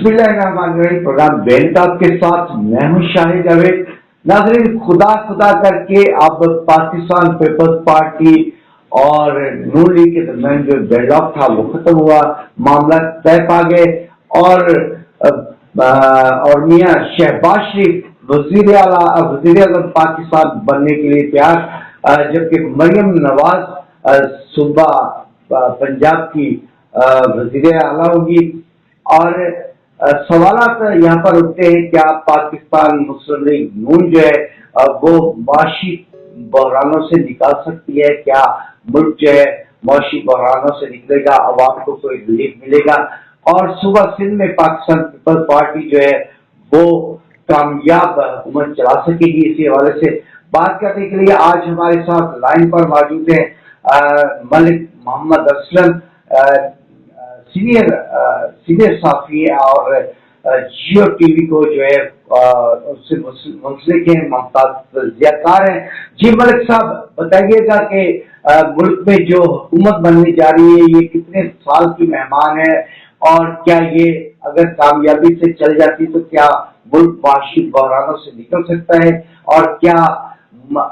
बिस्मिल्लाहिर्रहमानिर्रहीम। प्रोग्राम बेनकाब के साथ मैं हूं शाहिद जावेद। नाज़रीन, खुदा खुदा करके अब पाकिस्तान पीपल्स पार्टी और नून लीग के दरमियान जो डेडलॉक था वो खत्म हुआ, मामला तय पा गए और मियां शहबाज शरीफ वजीर आज़म पाकिस्तान बनने के लिए तैयार, जबकि मरियम नवाज सूबा पंजाब की वजीर आला होगी। और सवालात यहाँ पर उठते हैं, क्या पाकिस्तान मुस्लिम लीग नून जो है वो माशी बहरानों से निकाल सकती है? क्या मुल्क जो है माशी बहरानों से निकलेगा, अवाम को कोई रिलीफ मिलेगा? और सुबह सिंध में पाकिस्तान पीपल्स पार्टी जो है वो कामयाब हुकूमत चला सकेगी? इसी हवाले से बात करने के लिए आज हमारे साथ लाइन पर मौजूद है मलिक मोहम्मद असलम, सीनियर साफी और जियो टीवी को जो है उससे मुंसलिक है, मुमताज जियाकार है। जी मलिक साहब, बताइएगा कि मुल्क में जो हुकूमत बनने जा रही है ये कितने साल की मेहमान है, और क्या ये अगर कामयाबी से चल जाती तो क्या मुल्क माशी बहरानों से निकल सकता है, और क्या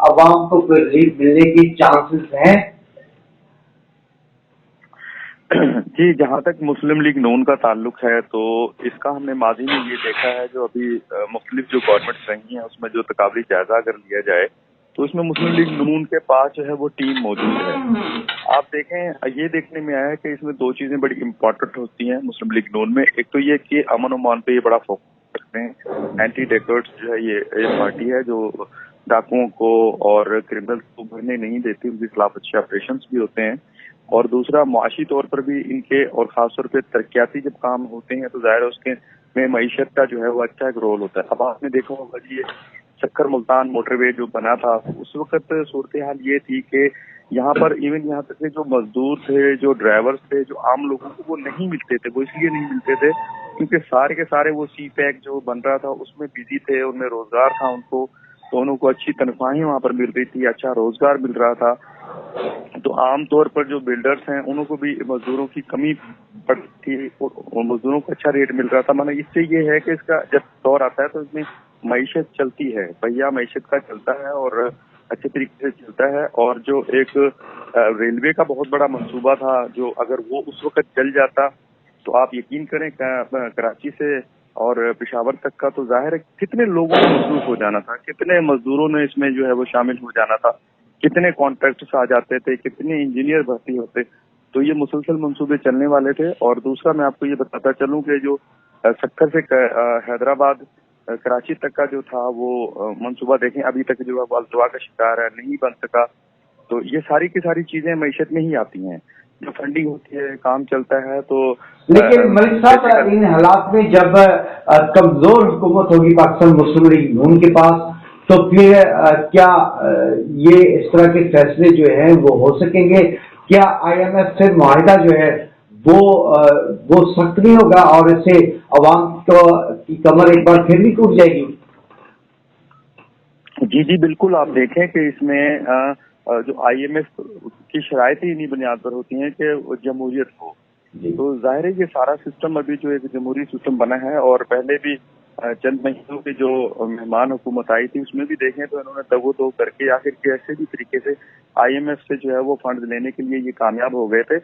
अवाम को कोई रिलीफ मिलने के चांसेस हैं? जी, जहाँ तक मुस्लिम लीग नून का ताल्लुक है तो इसका हमने माजी में ये देखा है, जो अभी मुख्तलिफ जो गवर्नमेंट रही हैं उसमें जो तकाबली जायजा अगर लिया जाए तो इसमें मुस्लिम लीग नून के पास जो है वो टीम मौजूद है। आप देखें, ये देखने में आया है कि इसमें दो चीजें बड़ी इंपॉर्टेंट होती हैं मुस्लिम लीग नून में। एक तो ये कि अमन अमान पे ये बड़ा फोकस रखते हैं। एंटी डेकर्स जो है ये पार्टी है जो डाकुओं को और क्रिमिनल्स को भरने नहीं देती, उनके खिलाफ अच्छे ऑपरेशन भी होते हैं। और दूसरा, मुआशी तौर पर भी इनके और खासतौर पर तरक्याती जब काम होते हैं तो जाहिर है उसके में मईशत का जो है वो अच्छा एक रोल होता है। अब आपने देखा होगा जी, ये सक्कर मुल्तान मोटरवे जो बना था उस वक्त सूरत हाल ये थी कि यहाँ पर इवन यहाँ तक के जो मजदूर थे, जो ड्राइवर्स थे, जो आम लोगों को वो नहीं मिलते थे। वो इसलिए नहीं मिलते थे क्योंकि सारे के सारे वो सी पैक जो बन रहा था उसमें बिजी थे, उनमें रोजगार था उनको, तो उनको अच्छी तनख्वाहें वहां पर मिल रही थी, अच्छा रोजगार मिल रहा था। तो आम तौर पर जो बिल्डर्स हैं उनको भी मजदूरों की कमी पड़ती थी और मजदूरों को अच्छा रेट मिल रहा था। माना इससे ये है कि इसका जब दौर आता है तो इसमें मईशत चलती है, पहिया मईशत का चलता है और अच्छे तरीके से चलता है। और जो एक रेलवे का बहुत बड़ा मंसूबा था, जो अगर वो उस वक्त चल जाता तो आप यकीन करें कराची से और पेशावर तक का तो जाहिर है कितने लोगों को मसरूफ हो जाना था, कितने मजदूरों ने इसमें जो है वो शामिल हो जाना था, कितने कॉन्ट्रैक्ट्स आ जाते थे, कितने इंजीनियर भर्ती होते। तो ये मुसलसल मंसूबे चलने वाले थे। और दूसरा मैं आपको ये बताता चलूं कि जो सक्कर से हैदराबाद कराची तक का जो था वो मंसूबा देखें, अभी तक जो है अल्तवा का शिकार है, नहीं बन सका। तो ये सारी की सारी चीजें मईशत में ही आती हैं, जो फंडिंग होती है, काम चलता है। तो लेकिन मलिक साहब, इन हालात में जब कमजोर हुकूमत होगी पाकिस्तान मुस्लिम लीग नून के पास, तो फिर क्या ये इस तरह के फैसले जो हैं वो हो सकेंगे? क्या IMF से मुआहिदा जो है वो सख्त नहीं होगा और इससे अवाम की कमर एक बार फिर भी टूट जाएगी? जी जी बिल्कुल। आप देखें कि इसमें जो IMF की शराइतें इन्हीं बुनियाद पर होती हैं कि जमहूरियत हो। तो जाहिर है ये सारा सिस्टम अभी जो एक जमहूरी सिस्टम बना है, और पहले भी चंद महीनों की जो मेहमान हुकूमत आई थी उसमें भी देखें तो इन्होंने दगो दो करके आखिर कैसे भी तरीके से IMF से जो है वो फंड लेने के लिए ये कामयाब हो गए थे।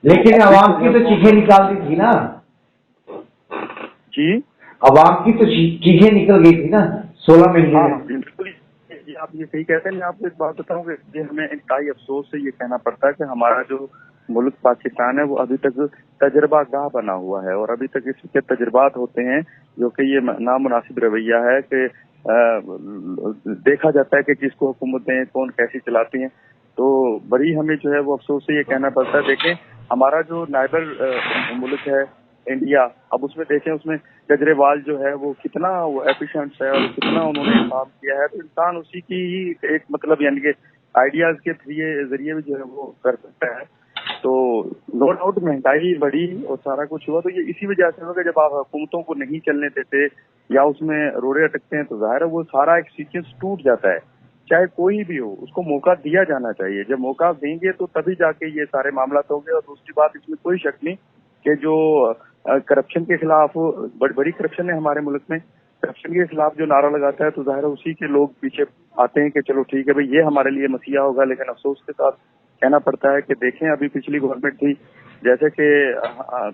लेकिन अवाम की तो चीखें निकाल दी थी ना जी, अवाम की तो चीखें निकल गई थी ना 16 महीने में। बिल्कुल, आप ये सही कहते हैं। मैं आपको एक बात बताऊं कि हमें इंतहाई अफसोस से ये कहना पड़ता है कि हमारा जो मुल्क पाकिस्तान है वो अभी तक तजर्बा गाह बना हुआ है, और अभी तक इसके तजर्बात होते हैं जो कि ये नामुनासिब रवैया है कि देखा जाता है कि किसको हुकूमतें कौन कैसी चलाती हैं। तो बड़ी हमें जो है वो अफसोस से ये कहना पड़ता है। देखें, हमारा जो नाइबर मुल्क है इंडिया, अब उसमें देखें उसमें केजरीवाल जो है वो कितना वो एफिशिएंट है और कितना उन्होंने काम किया है। तो इंसान उसी की ही एक मतलब यानी कि आइडियाज के जरिए भी जो है वो कर सकता है। तो नो डाउट महंगाई बढ़ी और सारा कुछ हुआ, तो ये इसी वजह से होगा जब आप हुकूमतों को नहीं चलने देते या उसमें रोड़े अटकते हैं तो जाहिर है वो सारा एक सीक्वेंस टूट जाता है। चाहे कोई भी हो, उसको मौका दिया जाना चाहिए। जब मौका देंगे तो तभी जाके ये सारे मामला होंगे। और दूसरी बात, इसमें कोई शक नहीं कि जो करप्शन के खिलाफ, बड़ी करप्शन है हमारे मुल्क में, करप्शन के खिलाफ जो नारा लगाता है तो जाहिर है उसी के लोग पीछे आते हैं कि चलो ठीक है भाई ये हमारे लिए मसीहा होगा। लेकिन अफसोस के साथ कहना पड़ता है कि देखें अभी पिछली गवर्नमेंट थी, जैसे कि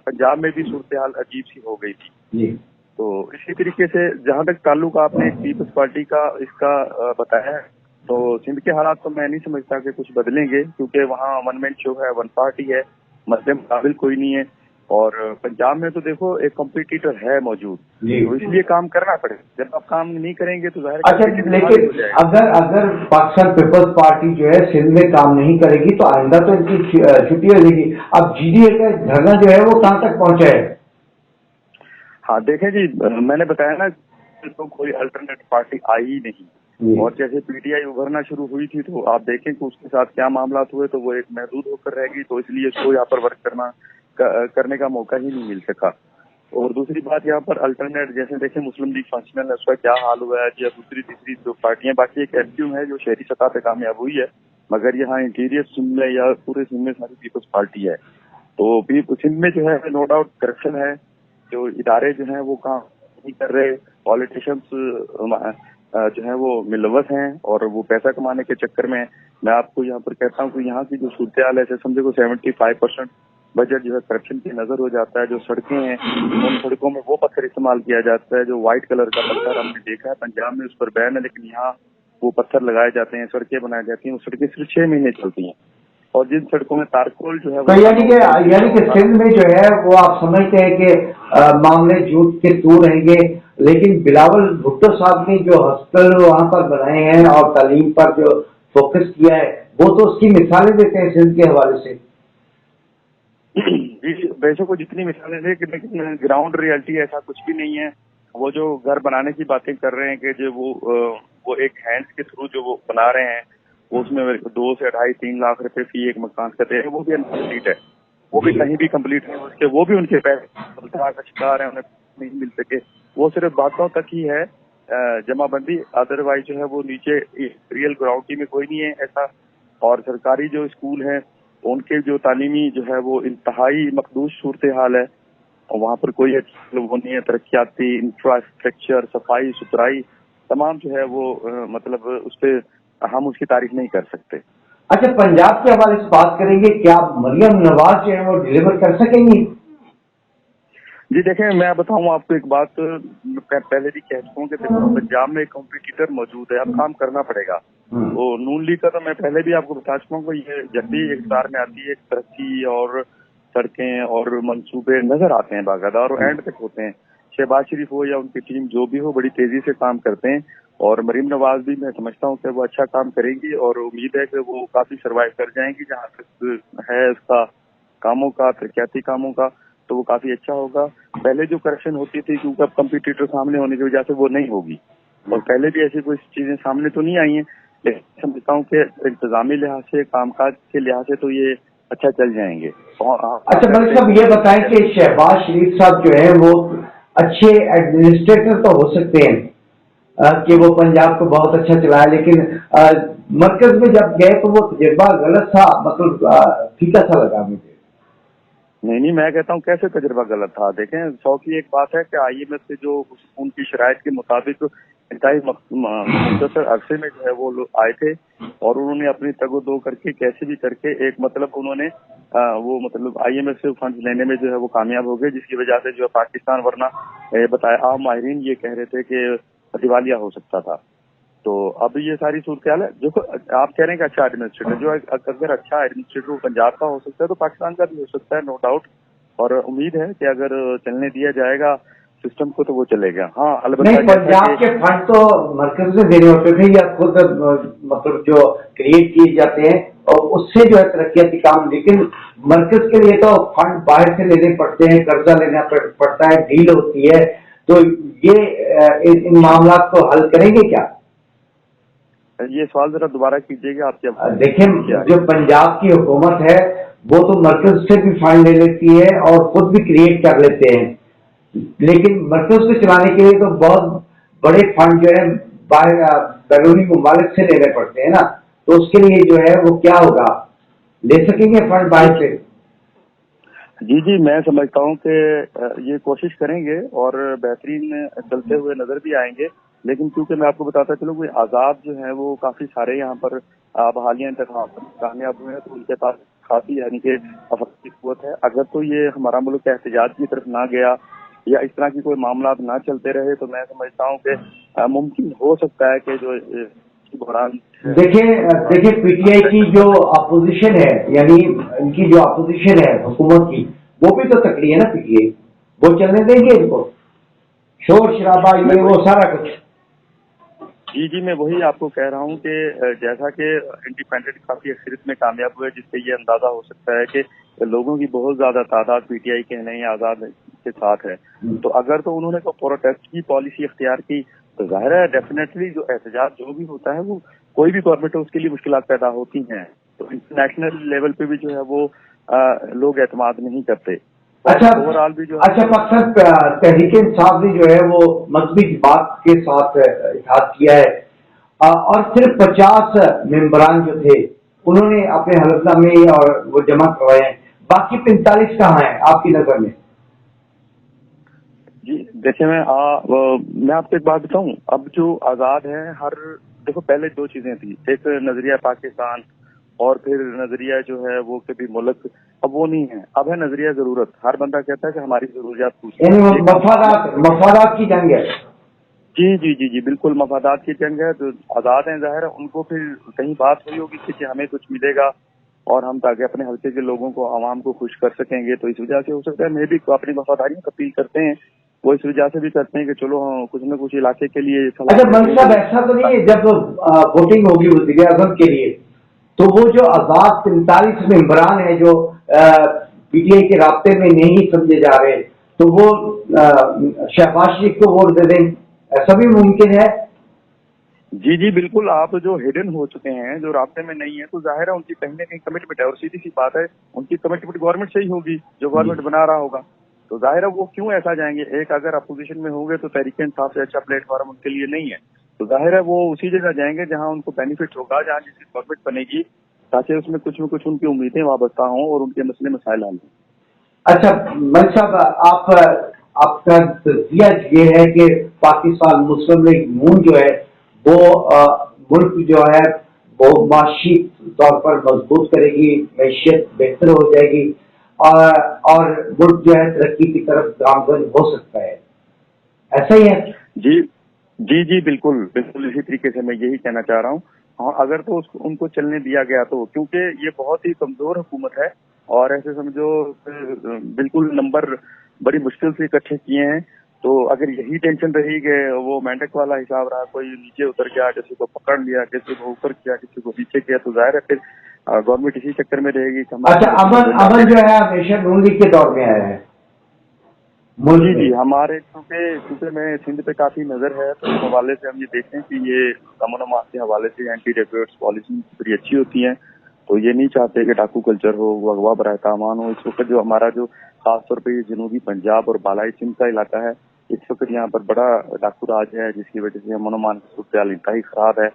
पंजाब में भी सूरत हाल अजीब सी हो गई थी। तो इसी तरीके से जहां तक ताल्लुक आपने पीपल्स पार्टी का इसका बताया है, तो सिंध के हालात तो मैं नहीं समझता कि कुछ बदलेंगे, क्योंकि वहाँ वन मैन शो है, वन पार्टी है, मध्य मुकाबिल कोई नहीं है। और पंजाब में तो देखो एक कॉम्पिटिटर है मौजूद, तो इसलिए काम करना पड़ेगा। जब आप काम नहीं करेंगे तो जाहिर अच्छा, लेकिन अगर पाकिस्तान पीपल्स पार्टी जो है सिंध में काम नहीं करेगी तो आइंदा तो इनकी छुट्टी हो जाएगी। अब जीडीए का धरना जो है वो कहाँ तक पहुंचा है? हाँ देखें जी, मैंने बताया ना तो कोई अल्टरनेट पार्टी आई ही नहीं, और जैसे पीटीआई उभरना शुरू हुई थी तो आप देखें कि उसके साथ क्या मामला हुए, तो वो एक महदूद होकर रह गई, तो इसलिए उसको यहाँ पर वर्क करने का मौका ही नहीं मिल सका। और दूसरी बात यहाँ पर अल्टरनेट, जैसे देखें मुस्लिम लीग फंक्शनल है, उसका क्या हाल हुआ है, या दूसरी तीसरी जो पार्टियां, बाकी एक एमक्यू है जो शहरी सतह पे कामयाब हुई है, मगर यहाँ इंटीरियर सिंध में या पूरे सिंध में सारी पीपल्स पार्टी है। तो सिंध में जो है नो डाउट करप्शन है, जो इदारे जो हैं वो काम नहीं कर रहे, पॉलिटिशियंस जो है वो मिलवस हैं, और वो पैसा कमाने के चक्कर में, मैं आपको यहाँ पर कहता हूँ कि यहाँ की जो सूरत हाल है, समझे को 75% बजट जो है करप्शन की नजर हो जाता है। जो सड़कें हैं उन सड़कों में वो पत्थर इस्तेमाल किया जाता है, जो व्हाइट कलर का पत्थर हमने देखा है पंजाब में, उस पर बैन है, लेकिन यहाँ वो पत्थर लगाए जाते हैं, सड़कें बनाई जाती हैं, वो सड़कें सिर्फ 6 महीने चलती हैं। और जिन सड़कों में तारकोल जो है तो यानी कि सिंध में जो है वो आप समझते हैं कि मामले झूठ के तू रहेंगे, लेकिन बिलावल भुट्टो साहब ने जो हॉस्पिटल वहां पर बनाए हैं और तालीम पर जो फोकस किया है, वो तो उसकी मिसालें देते हैं सिंध के हवाले से। वैसे को जितनी मिसालें थे, लेकिन ग्राउंड रियलिटी ऐसा कुछ भी नहीं है। वो जो घर बनाने की बातें कर रहे हैं कि जो वो एक हैंड्स के थ्रू जो वो बना रहे हैं, उसमें 2 से 2.5-3 लाख रुपए फी एक मकान का दे रहे हैं, वो भी अनकम्प्लीट है, वो भी कहीं भी कंप्लीट नहीं, उसके वो भी उनके पैसे का शिकार है, उन्हें नहीं मिल सके। वो सिर्फ बातों तक ही है जमाबंदी, अदरवाइज जो है वो नीचे रियल ग्राउंड में कोई नहीं है ऐसा। और सरकारी जो स्कूल है उनके जो तालीमी जो है वो इंतहाई मखदूश सूरत हाल है, और वहाँ पर कोई वो नहीं है, तरक्याती इंफ्रास्ट्रक्चर, सफाई सुथराई तमाम जो है वो मतलब उस पर हम उसकी तारीफ नहीं कर सकते। अच्छा, पंजाब के हवाले से बात करेंगे, क्या मरियम नवाज जो है वो डिलीवर कर सकेंगी? जी देखें, मैं बताऊं आपको एक बात, पहले भी कह चुका हूँ कि देखो पंजाब में एक कॉम्पिटिटर मौजूद है, अब काम करना पड़ेगा। तो नून लीग का तो मैं पहले भी आपको बता चुका हूँ, ये जब भी इक़्तिदार में आती है, तरक्की और सड़कें और मंसूबे नजर आते हैं बाकायदा, और एंड तक होते हैं। शहबाज शरीफ हो या उनकी टीम जो भी हो, बड़ी तेजी से काम करते हैं, और मरीम नवाज भी मैं समझता हूँ कि वो अच्छा काम करेंगी, और उम्मीद है कि वो काफी सर्वाइव कर जाएंगी। जहाँ तक है उसका कामों का, तरक्याती कामों का, तो वो काफी अच्छा होगा। पहले जो करप्शन होती थी, क्योंकि अब कंपटीटर सामने होने की वजह से वो नहीं होगी, और पहले भी ऐसी कोई चीजें सामने तो नहीं आई हैं, लेकिन समझता हूँ कि इंतजामी लिहाज से, कामकाज के लिहाज से तो ये अच्छा चल जाएंगे। अच्छा मलिक साहब, ये बताएं कि शहबाज शरीफ साहब जो है वो अच्छे एडमिनिस्ट्रेटर तो हो सकते हैं कि वो पंजाब को बहुत अच्छा चलाए, लेकिन मरकज में जब गए तो वो तजुर्बा गलत था, मतलब फीका सा लगा मुझे। नहीं, मैं कहता हूँ कैसे तजुर्बा गलत था। देखें, 100 की एक बात है कि IMF से जो उनकी शराइत के मुताबिक इंतहाई मुख्तसर अरसे में जो है वो लोग आए थे, और उन्होंने अपनी तगो दो करके कैसे भी करके एक मतलब उन्होंने वो मतलब IMF से फंड लेने में जो है वो कामयाब हो गए, जिसकी वजह से जो है पाकिस्तान, वरना बताया आम माहिरीन ये कह रहे थे कि दिवालिया हो सकता था। तो अब ये सारी सूरत हाल है। जो आप कह रहे हैं कि अच्छा एडमिनिस्ट्रेटर, जो अगर अच्छा एडमिनिस्ट्रेटर पंजाब का हो सकता है तो पाकिस्तान का भी हो सकता है, नो डाउट। और उम्मीद है कि अगर चलने दिया जाएगा सिस्टम को तो वो चलेगा। हाँ, अलबत्ता नहीं, पंजाब के फंड तो मरकज से देने होते थे या खुद मतलब जो क्रिएट किए जाते हैं और उससे जो है तरक्याती काम, लेकिन मरकज के लिए तो फंड बाहर से लेने पड़ते हैं, कर्जा लेना पड़ता है, डील होती है। तो ये इन मामला को हल करेंगे क्या? ये सवाल जरा दोबारा कीजिएगा। आप क्या देखिए, जो पंजाब की हुकूमत है वो तो मरकज से भी फंड ले लेती है और खुद भी क्रिएट कर लेते हैं, लेकिन मरकज को चलाने के लिए तो बहुत बड़े फंड जो है बैरूनी ममालिक से लेने पड़ते हैं ना। तो उसके लिए जो है वो क्या होगा, ले सकेंगे फंड बाहर से? جی جی، میں سمجھتا ہوں کہ یہ کوشش کریں گے اور بہترین چلتے ہوئے نظر بھی آئیں گے، لیکن کیونکہ میں آپ کو بتاتا چلوں کہ آزاد جو ہیں وہ کافی سارے یہاں پر حالیہ انتخابات میں کامیاب ہوئے ہیں، تو ان کے پاس کافی یعنی کہ افرادی قوت ہے. اگر تو یہ ہمارا ملک احتجاج کی طرف نہ گیا یا اس طرح کی کوئی معاملات نہ چلتے رہے تو میں سمجھتا ہوں کہ ممکن ہو سکتا ہے کہ جو بحران دیکھیں پی ٹی آئی کی جو اپوزیشن ہے، یعنی ان کی جو اپوزیشن ہے حکومت کی، وہ بھی تو تکڑی ہے نا پی ٹی آئی. وہ چلنے دیں گے ان کو؟ شور شرابہ یہ وہ سارا کچھ. جی جی، میں وہی آپ کو کہہ رہا ہوں کہ جیسا کہ انڈیپینڈنٹ کافی اکثریت میں کامیاب ہوئے، جس سے یہ اندازہ ہو سکتا ہے کہ لوگوں کی بہت زیادہ تعداد پی ٹی آئی کے نئے آزاد کے ساتھ ہے. تو اگر تو انہوں نے پروٹیسٹ کی پالیسی اختیار کی تو ظاہر ہے ڈیفینیٹلی جو احتجاج جو بھی ہوتا ہے وہ کوئی بھی گورنمنٹ ہے اس کے لیے مشکلات پیدا ہوتی ہیں. تو انٹرنیشنل لیول پہ بھی جو ہے وہ لوگ اعتماد نہیں کرتے. اوور آل بھی جو اچھا مقصد تحریک انصاف نے جو ہے وہ مذہبی بات کے ساتھ اتحاد کیا ہے، اور صرف 50 ممبران جو تھے انہوں نے اپنے حلف نامے اور وہ جمع کروائے ہیں. باقی 45 کہاں ہیں آپ کی نظر میں؟ جی دیکھیں، میں آپ کو ایک بات بتاؤں. اب جو آزاد ہے دیکھو پہلے دو چیزیں تھی، ایک نظریہ پاکستان اور پھر نظریہ جو ہے وہ کبھی ملک. اب وہ نہیں ہے، اب ہے نظریہ ضرورت. ہر بندہ کہتا ہے کہ ہماری ضروریات یعنی مفادات کی جنگ ہے. جی جی جی جی بالکل، مفادات کی جنگ ہے. تو آزاد ہیں ظاہر ہے ان کو پھر کہیں بات ہوئی ہوگی کہ ہمیں کچھ ملے گا اور ہم تاکہ اپنے حلقے کے لوگوں کو عوام کو خوش کر سکیں گے، تو اس وجہ سے ہو سکتا ہے میں بھی اپنی وفاداریوں کی اپیل کرتے ہیں. وہ اس وجہ سے بھی کرتے ہیں کہ چلو ہم کچھ نہ کچھ علاقے کے لیے. اچھا ملک صاحب، ایسا تو نہیں ہے جب ووٹنگ ہوگی وزیر اعظم کے لیے تو وہ جو آزاد 45 ممبران ہیں جو پی ٹی آئی کے رابطے میں نہیں سمجھے جا رہے تو وہ شہباز شریف کو ووٹ دے دیں، ایسا بھی ممکن ہے؟ جی جی بالکل. آپ جو ہڈن ہو چکے ہیں، جو رابطے میں نہیں ہے، تو ظاہر ہے ان کی کہیں نہ کہیں کمٹمنٹ ہے. اور سیدھی سی بات ہے ان کی کمٹمنٹ گورنمنٹ سے ہی ہوگی جو گورنمنٹ بنا رہا ہوگا. تو ظاہر ہے وہ کیوں ایسا جائیں گے؟ ایک اگر اپوزیشن میں ہوں گے تو تحریک انصاف سے اچھا پلیٹ فارم ان کے لیے نہیں ہے. تو ظاہر ہے وہ اسی جگہ جائیں گے جہاں ان کو بینیفٹ ہوگا، جہاں جس کی گورنمنٹ بنے گی، تاکہ اس میں کچھ نہ کچھ ان کی امیدیں وابستہ ہوں اور ان کے مسئلے مسائل حل ہوں. اچھا ملک صاحب، آپ کا تجزیہ یہ ہے کہ پاکستان مسلم لیگ نون جو ہے وہ ملک جو ہے وہ معاشی طور پر مضبوط کرے گی، معیشت بہتر ہو جائے گی اور ملک جو ہے ترقی کی طرف گامزن ہو سکتا ہے، ایسا ہی ہے؟ جی جی جی بالکل بالکل، اسی طریقے سے میں یہی کہنا چاہ رہا ہوں. ہاں اگر تو ان کو چلنے دیا گیا تو، کیونکہ یہ بہت ہی کمزور حکومت ہے اور ایسے سمجھو بالکل نمبر بڑی مشکل سے اکٹھے کیے ہیں. تو اگر یہی ٹینشن رہی کہ وہ مینڈک والا حساب رہا، کوئی نیچے اتر گیا، کسی کو پکڑ لیا، کسی کو اوپر کیا، کسی کو نیچے کیا، تو ظاہر ہے پھر گورنمنٹ اسی چکر میں رہے گی. اچھا امن جو ہے ہمیشہ نون لیگ کے دور میں آیا ہے. جی جی، ہمارے چونکہ میں سندھ پہ کافی نظر ہے تو اس حوالے سے ہم یہ دیکھتے ہیں کہ یہ امن و امان کے حوالے سے اینٹی ڈیفیٹس پالیسی بڑی اچھی ہوتی ہیں. تو یہ نہیں چاہتے کہ ڈاکو کلچر ہو، اغوا برائے امان ہو. اس وقت جو ہمارا جو خاص طور پہ یہ جنوبی پنجاب اور بالائی سندھ کا علاقہ ہے، اس وقت یہاں پر بڑا ڈاکو راج ہے، جس کی وجہ سے امن و امان کی صورتحال انتہائی خراب ہے.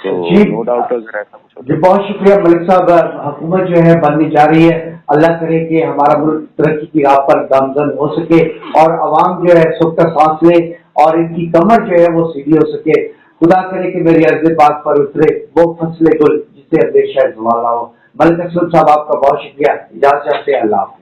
تو نو ڈاؤٹ اگر ایسا کچھ ہوتا ہے. بہت شکریہ ملک صاحب. حکومت جو ہے بننی جا رہی ہے، اللہ کرے کہ ہمارا ملک ترقی کی راہ پر گامزن ہو سکے اور عوام جو ہے سکھ کا سانس لے اور ان کی کمر جو ہے وہ سیدھی ہو سکے. خدا کرے کہ میری عرض بات پر اترے وہ فصل گل جس سے اندیشہ زوال ہو. ملک اسلم صاحب آپ کا بہت شکریہ. اجازت چاہتے ہیں. اللہ حافظ.